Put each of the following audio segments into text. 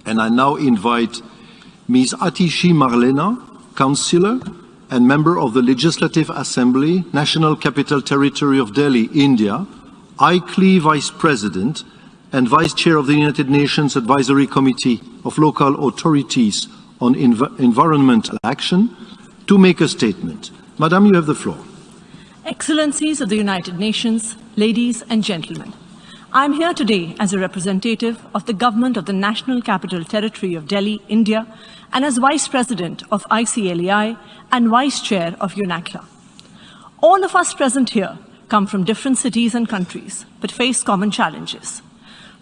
And I now invite Ms. Atishi Marlena, Councillor and Member of the Legislative Assembly, National Capital Territory of Delhi, India, AAP Vice President and Vice Chair of the United Nations Advisory Committee of Local Authorities on Environmental Action, to make a statement. Madam, you have the floor. Excellencies of the United Nations, ladies and gentlemen, I am here today as a representative of the Government of the National Capital Territory of Delhi, India, and as Vice President of ICLEI and Vice Chair of UNACLA. All of us present here come from different cities and countries, but face common challenges.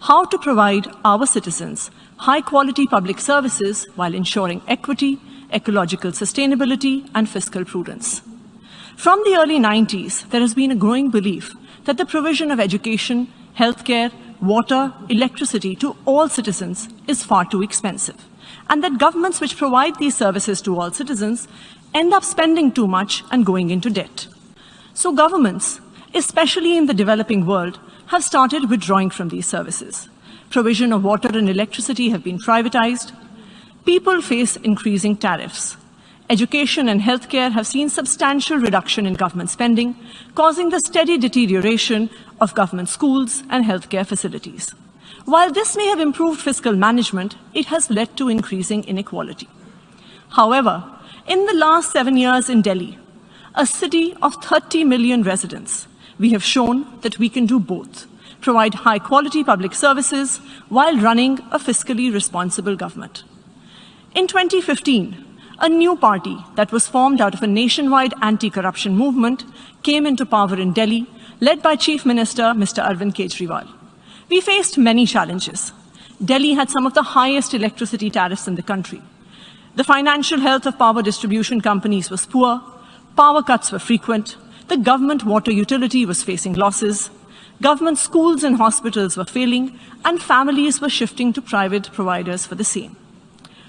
How to provide our citizens high-quality public services while ensuring equity, ecological sustainability, and fiscal prudence. From the early 90s, there has been a growing belief that the provision of education, healthcare, water, electricity to all citizens is far too expensive, and that governments which provide these services to all citizens end up spending too much and going into debt. So governments, especially in the developing world, have started withdrawing from these services. Provision of water and electricity have been privatized. People face increasing tariffs. Education and healthcare have seen substantial reduction in government spending, causing the steady deterioration of government schools and healthcare facilities. While this may have improved fiscal management, it has led to increasing inequality. However, in the last 7 years in Delhi, a city of 30 million residents, we have shown that we can do both, provide high-quality public services while running a fiscally responsible government. In 2015, a new party that was formed out of a nationwide anti-corruption movement came into power in Delhi, led by Chief Minister Mr. Arvind Kejriwal. We faced many challenges. Delhi had some of the highest electricity tariffs in the country. The financial health of power distribution companies was poor, power cuts were frequent, the government water utility was facing losses, government schools and hospitals were failing, and families were shifting to private providers for the same.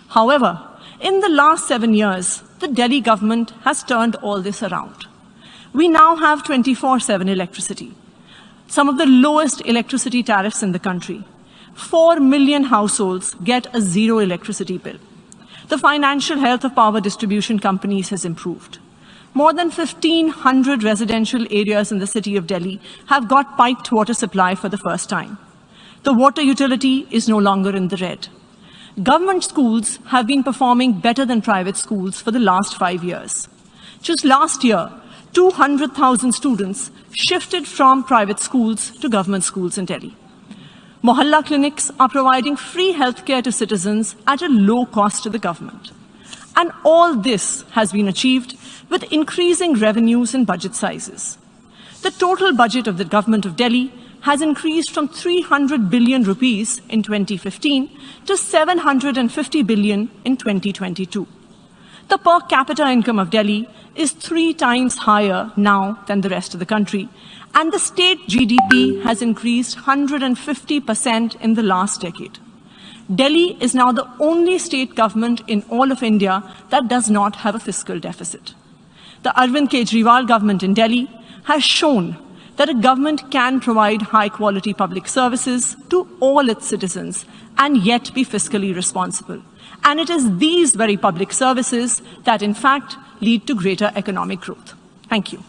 However, in the last 7 years, the Delhi government has turned all this around. We now have 24/7 electricity, some of the lowest electricity tariffs in the country. 4 million households get a zero electricity bill. The financial health of power distribution companies has improved. More than 1,500 residential areas in the city of Delhi have got piped water supply for the first time. The water utility is no longer in the red. Government schools have been performing better than private schools for the last 5 years. Just last year, 200,000 students shifted from private schools to government schools in Delhi. Mohalla clinics are providing free healthcare to citizens at a low cost to the government. And all this has been achieved with increasing revenues and budget sizes. The total budget of the government of Delhi has increased from 300 billion rupees in 2015 to 750 billion in 2022. The per capita income of Delhi is 3 times higher now than the rest of the country, and the state GDP has increased 150% in the last decade. Delhi is now the only state government in all of India that does not have a fiscal deficit. The Arvind Kejriwal government in Delhi has shown that a government can provide high-quality public services to all its citizens and yet be fiscally responsible. And it is these very public services that, in fact, lead to greater economic growth. Thank you.